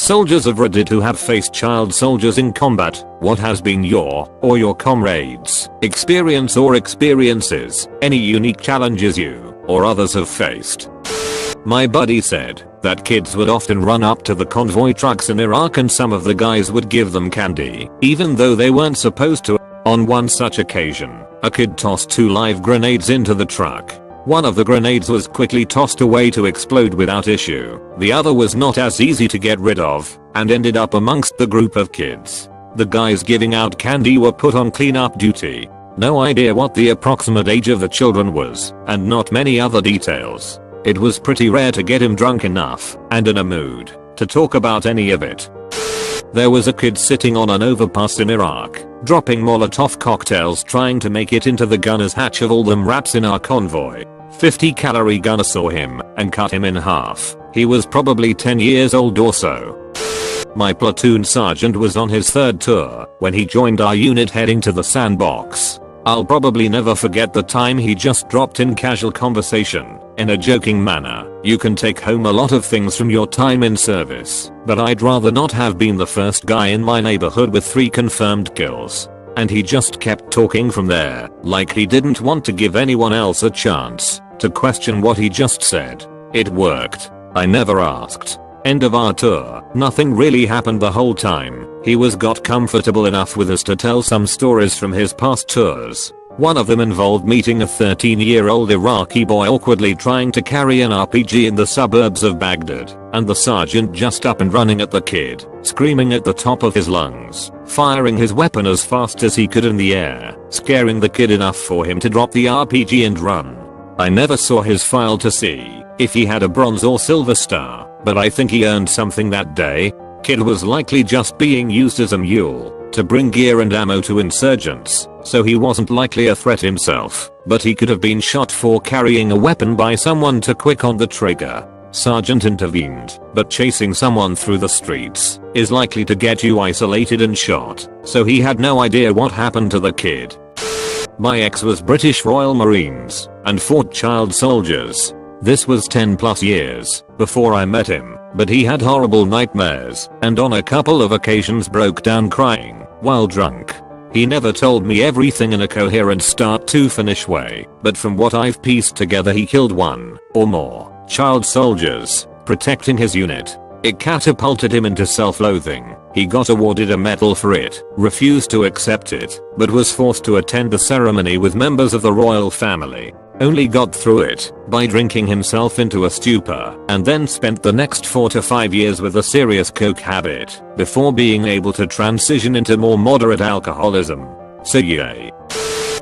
Soldiers of Reddit who have faced child soldiers in combat, what has been your, or your comrades, experience or experiences, any unique challenges you, or others have faced? My buddy said that kids would often run up to the convoy trucks in Iraq and some of the guys would give them candy, even though they weren't supposed to. On one such occasion, a kid tossed 2 live grenades into the truck. One of the grenades was quickly tossed away to explode without issue. The other was not as easy to get rid of, and ended up amongst the group of kids. The guys giving out candy were put on cleanup duty. No idea what the approximate age of the children was, and not many other details. It was pretty rare to get him drunk enough, and in a mood, to talk about any of it. There was a kid sitting on an overpass in Iraq, dropping Molotov cocktails trying to make it into the gunner's hatch of all them rats in our convoy. 50-calorie gunner saw him and cut him in half. He was probably 10 years old or so. My platoon sergeant was on his 3rd tour when he joined our unit heading to the sandbox. I'll probably never forget the time he just dropped in casual conversation, in a joking manner. You can take home a lot of things from your time in service, but I'd rather not have been the first guy in my neighborhood with 3 confirmed kills. And he just kept talking from there, like he didn't want to give anyone else a chance to question what he just said. It worked. I never asked. End of our tour. Nothing really happened the whole time. He got comfortable enough with us to tell some stories from his past tours. One of them involved meeting a 13-year-old Iraqi boy awkwardly trying to carry an RPG in the suburbs of Baghdad, and the sergeant just up and running at the kid, screaming at the top of his lungs, firing his weapon as fast as he could in the air, scaring the kid enough for him to drop the RPG and run. I never saw his file to see if he had a bronze or silver star, but I think he earned something that day. Kid was likely just being used as a mule to bring gear and ammo to insurgents, so he wasn't likely a threat himself, but he could have been shot for carrying a weapon by someone too quick on the trigger. Sergeant intervened, but chasing someone through the streets is likely to get you isolated and shot, so he had no idea what happened to the kid. My ex was British Royal Marines and fought child soldiers. This was 10+ years before I met him, but he had horrible nightmares and on a couple of occasions broke down crying while drunk. He never told me everything in a coherent start to finish way, but from what I've pieced together he killed 1 or more child soldiers, protecting his unit. It catapulted him into self-loathing. He got awarded a medal for it, refused to accept it, but was forced to attend the ceremony with members of the royal family. Only got through it by drinking himself into a stupor, and then spent the next 4 to 5 years with a serious coke habit, before being able to transition into more moderate alcoholism. So yay.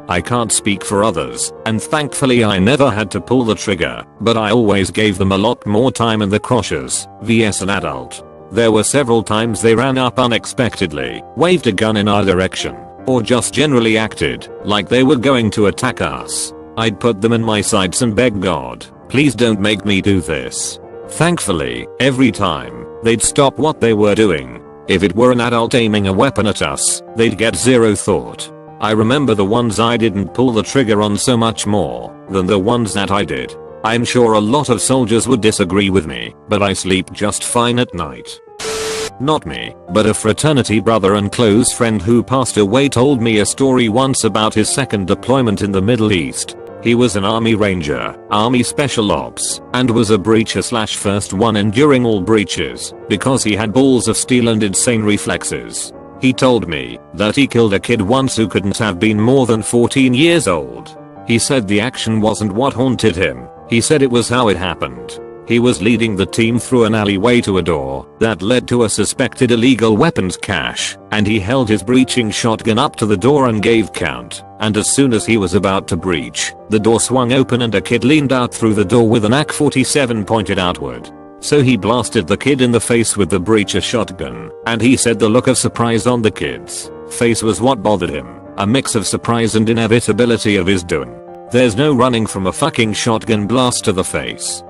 I can't speak for others, and thankfully I never had to pull the trigger, but I always gave them a lot more time in the crotches, vs an adult. There were several times they ran up unexpectedly, waved a gun in our direction, or just generally acted like they were going to attack us. I'd put them in my sights and beg God, please don't make me do this. Thankfully, every time, they'd stop what they were doing. If it were an adult aiming a weapon at us, they'd get zero thought. I remember the ones I didn't pull the trigger on so much more than the ones that I did. I'm sure a lot of soldiers would disagree with me, but I sleep just fine at night. Not me, but a fraternity brother and close friend who passed away told me a story once about his 2nd deployment in the Middle East. He was an Army Ranger, Army Special Ops, and was a breacher/first one enduring all breaches, because he had balls of steel and insane reflexes. He told me that he killed a kid once who couldn't have been more than 14 years old. He said the action wasn't what haunted him, he said it was how it happened. He was leading the team through an alleyway to a door that led to a suspected illegal weapons cache, and he held his breaching shotgun up to the door and gave count, and as soon as he was about to breach, the door swung open and a kid leaned out through the door with an AK-47 pointed outward. So he blasted the kid in the face with the breacher shotgun, and he said the look of surprise on the kid's face was what bothered him, a mix of surprise and inevitability of his doing. There's no running from a fucking shotgun blast to the face.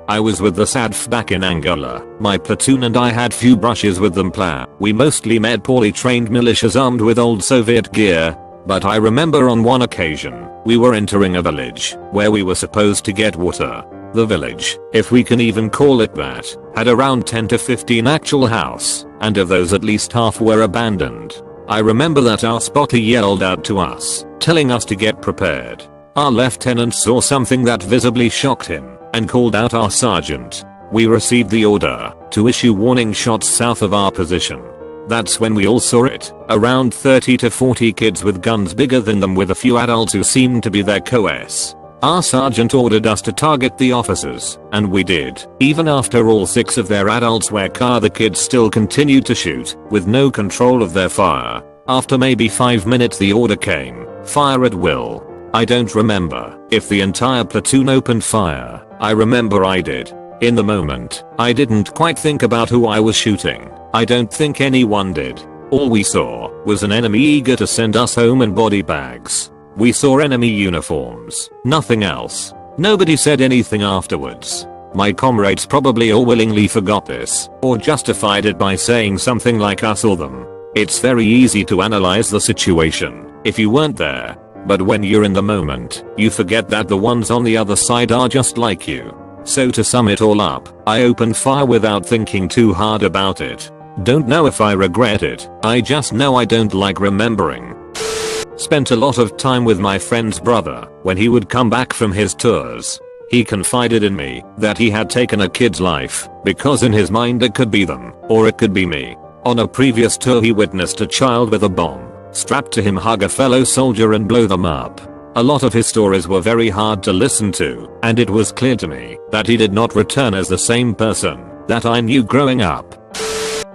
I was with the SADF back in Angola. My platoon and I had few brushes with them We mostly met poorly trained militias armed with old Soviet gear. But I remember on one occasion, we were entering a village where we were supposed to get water. The village, if we can even call it that, had around 10 to 15 actual house, and of those at least half were abandoned. I remember that our spotter yelled out to us, telling us to get prepared. Our lieutenant saw something that visibly shocked him, and called out our sergeant. We received the order to issue warning shots south of our position. That's when we all saw it, around 30 to 40 kids with guns bigger than them with a few adults who seemed to be their co-s. Our sergeant ordered us to target the officers, and we did. Even after all 6 of their adults were killed, the kids still continued to shoot, with no control of their fire. After maybe 5 minutes the order came, fire at will. I don't remember if the entire platoon opened fire. I remember I did. In the moment, I didn't quite think about who I was shooting. I don't think anyone did. All we saw was an enemy eager to send us home in body bags. We saw enemy uniforms, nothing else. Nobody said anything afterwards. My comrades probably all willingly forgot this, or justified it by saying something like us or them. It's very easy to analyze the situation if you weren't there, but when you're in the moment, you forget that the ones on the other side are just like you. So to sum it all up, I opened fire without thinking too hard about it. Don't know if I regret it, I just know I don't like remembering. Spent a lot of time with my friend's brother when he would come back from his tours. He confided in me that he had taken a kid's life because in his mind it could be them or it could be me. On a previous tour he witnessed a child with a bomb strapped to him hug a fellow soldier and blow them up. A lot of his stories were very hard to listen to, and it was clear to me that he did not return as the same person that I knew growing up.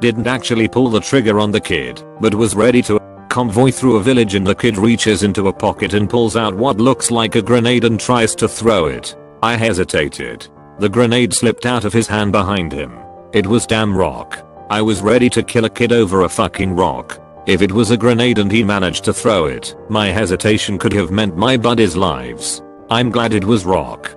Didn't actually pull the trigger on the kid, but was ready to convoy through a village, and the kid reaches into a pocket and pulls out what looks like a grenade and tries to throw it. I hesitated. The grenade slipped out of his hand behind him. It was damn rock. I was ready to kill a kid over a fucking rock. If it was a grenade and he managed to throw it, my hesitation could have meant my buddies' lives. I'm glad it was rock.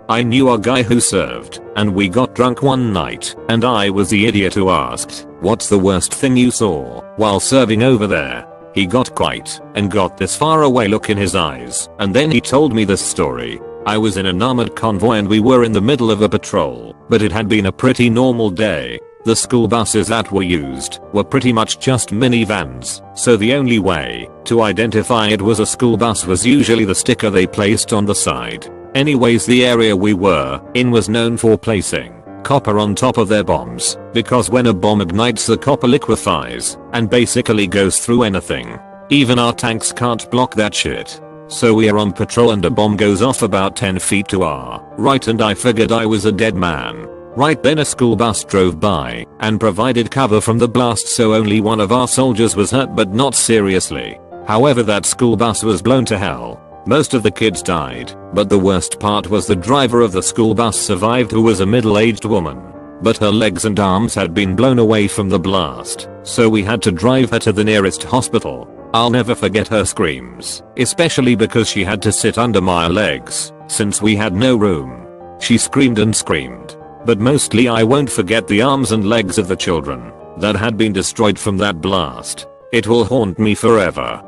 I knew a guy who served, and we got drunk one night, and I was the idiot who asked, "What's the worst thing you saw while serving over there?" He got quiet and got this far away look in his eyes, and then he told me this story. I was in an armored convoy and we were in the middle of a patrol, but it had been a pretty normal day. The school buses that were used were pretty much just minivans, so the only way to identify it was a school bus was usually the sticker they placed on the side. Anyways, the area we were in was known for placing copper on top of their bombs, because when a bomb ignites the copper liquefies and basically goes through anything. Even our tanks can't block that shit. So we are on patrol and a bomb goes off about 10 feet to our right, and I figured I was a dead man. Right then a school bus drove by and provided cover from the blast, so only one of our soldiers was hurt, but not seriously. However, that school bus was blown to hell. Most of the kids died, but the worst part was the driver of the school bus survived, who was a middle-aged woman. But her legs and arms had been blown away from the blast, so we had to drive her to the nearest hospital. I'll never forget her screams, especially because she had to sit under my legs, since we had no room. She screamed and screamed. But mostly I won't forget the arms and legs of the children that had been destroyed from that blast. It will haunt me forever.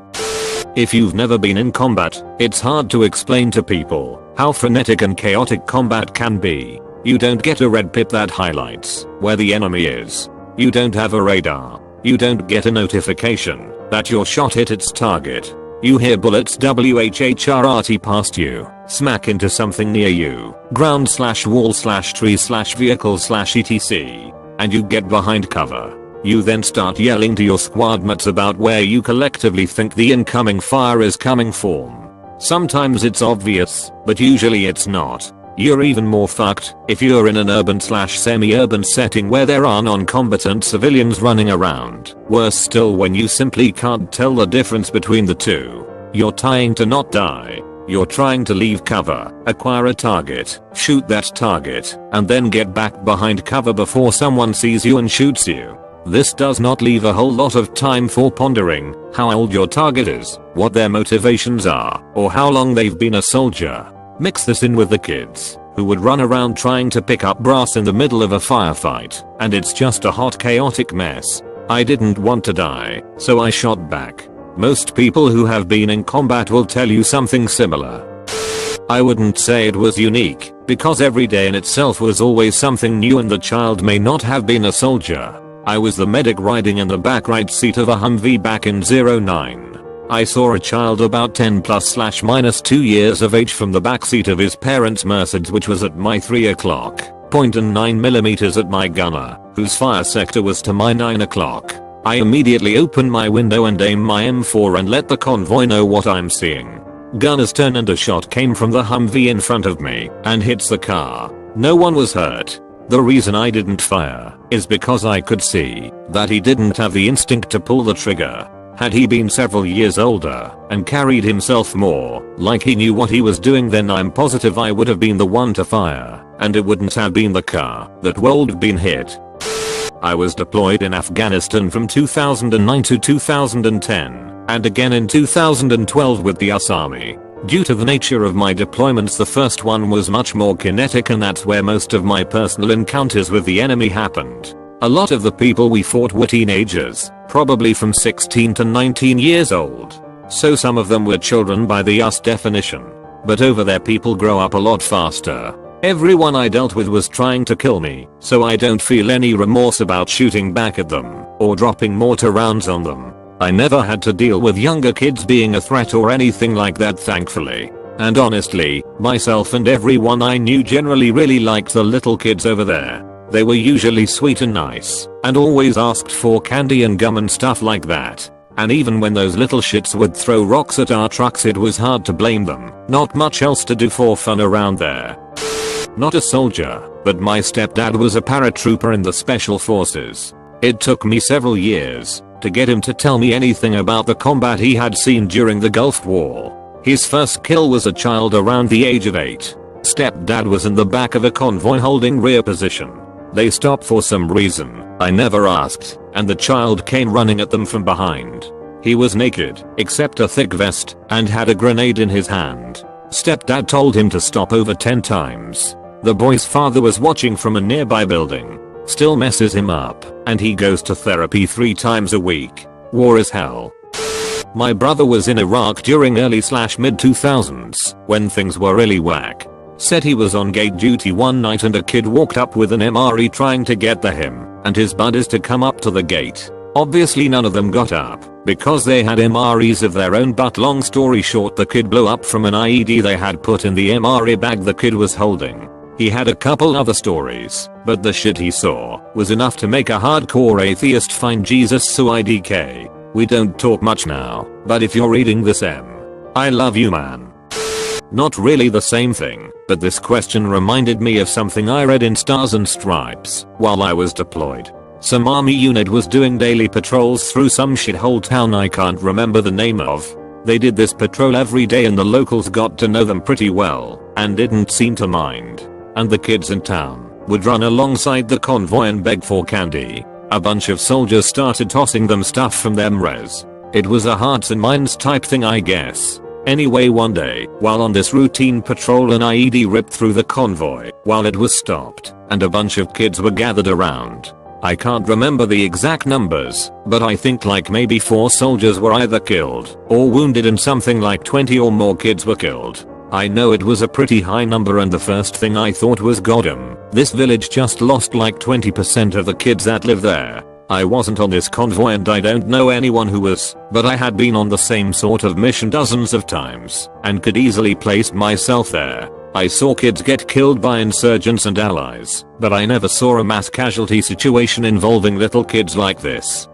If you've never been in combat, it's hard to explain to people how frenetic and chaotic combat can be. You don't get a red pip that highlights where the enemy is. You don't have a radar. You don't get a notification that your shot hit its target. You hear bullets WHHRT past you, smack into something near you, ground/wall/tree/vehicle/etc. and you get behind cover. You then start yelling to your squad mates about where you collectively think the incoming fire is coming from. Sometimes it's obvious, but usually it's not. You're even more fucked if you're in an urban/semi-urban setting where there are non-combatant civilians running around. Worse still, when you simply can't tell the difference between the two. You're trying to not die. You're trying to leave cover, acquire a target, shoot that target, and then get back behind cover before someone sees you and shoots you. This does not leave a whole lot of time for pondering how old your target is, what their motivations are, or how long they've been a soldier. Mix this in with the kids who would run around trying to pick up brass in the middle of a firefight, and it's just a hot, chaotic mess. I didn't want to die, so I shot back. Most people who have been in combat will tell you something similar. I wouldn't say it was unique, because every day in itself was always something new and the child may not have been a soldier. I was the medic riding in the back right seat of a Humvee back in 09. I saw a child about 10 plus / 2 years of age from the backseat of his parents' Mercedes, which was at my 3 o'clock point and 9mm at my gunner, whose fire sector was to my 9 o'clock. I immediately open my window and aim my M4 and let the convoy know what I'm seeing. Gunner's turn and a shot came from the Humvee in front of me and hits the car. No one was hurt. The reason I didn't fire is because I could see that he didn't have the instinct to pull the trigger. Had he been several years older and carried himself more like he knew what he was doing, then I'm positive I would have been the one to fire, and it wouldn't have been the car that would have been hit. I was deployed in Afghanistan from 2009 to 2010, and again in 2012 with the US Army. Due to the nature of my deployments, the first one was much more kinetic, and that's where most of my personal encounters with the enemy happened. A lot of the people we fought were teenagers, probably from 16 to 19 years old. So some of them were children by the US definition. But over there people grow up a lot faster. Everyone I dealt with was trying to kill me, so I don't feel any remorse about shooting back at them or dropping mortar rounds on them. I never had to deal with younger kids being a threat or anything like that, thankfully. And honestly, myself and everyone I knew generally really liked the little kids over there. They were usually sweet and nice, and always asked for candy and gum and stuff like that. And even when those little shits would throw rocks at our trucks, it was hard to blame them. Not much else to do for fun around there. Not a soldier, but my stepdad was a paratrooper in the special forces. It took me several years to get him to tell me anything about the combat he had seen during the Gulf War. His first kill was a child around the age of 8. Stepdad was in the back of a convoy holding rear position. They stopped for some reason I never asked, and the child came running at them from behind. He was naked, except a thick vest, and had a grenade in his hand. Stepdad told him to stop over 10 times. The boy's father was watching from a nearby building. Still messes him up, and he goes to therapy 3 times a week. War is hell. My brother was in Iraq during early/mid 2000s, when things were really whack. Said he was on gate duty one night and a kid walked up with an MRE trying to get him and his buddies to come up to the gate. Obviously none of them got up because they had MREs of their own, but long story short, the kid blew up from an IED they had put in the MRE bag the kid was holding. He had a couple other stories, but the shit he saw was enough to make a hardcore atheist find Jesus, so IDK. We don't talk much now, but if you're reading this, I love you, man. Not really the same thing, but this question reminded me of something I read in Stars and Stripes while I was deployed. Some army unit was doing daily patrols through some shithole town I can't remember the name of. They did this patrol every day and the locals got to know them pretty well and didn't seem to mind. And the kids in town would run alongside the convoy and beg for candy. A bunch of soldiers started tossing them stuff from them res. It was a hearts and minds type thing, I guess. Anyway, one day, while on this routine patrol, an IED ripped through the convoy while it was stopped, and a bunch of kids were gathered around. I can't remember the exact numbers, but I think like maybe 4 soldiers were either killed or wounded and something like 20 or more kids were killed. I know it was a pretty high number, and the first thing I thought was, goddamn, this village just lost like 20% of the kids that live there. I wasn't on this convoy and I don't know anyone who was, but I had been on the same sort of mission dozens of times and could easily place myself there. I saw kids get killed by insurgents and allies, but I never saw a mass casualty situation involving little kids like this.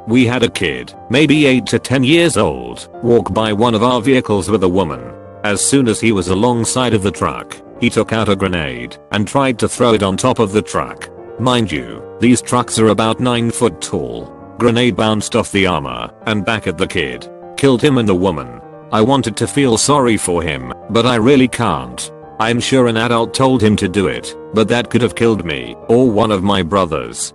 We had a kid, maybe 8 to 10 years old, walk by one of our vehicles with a woman. As soon as he was alongside of the truck, he took out a grenade and tried to throw it on top of the truck. Mind you, these trucks are about 9 foot tall. Grenade bounced off the armor and back at the kid. Killed him and the woman. I wanted to feel sorry for him, but I really can't. I'm sure an adult told him to do it, but that could have killed me or one of my brothers.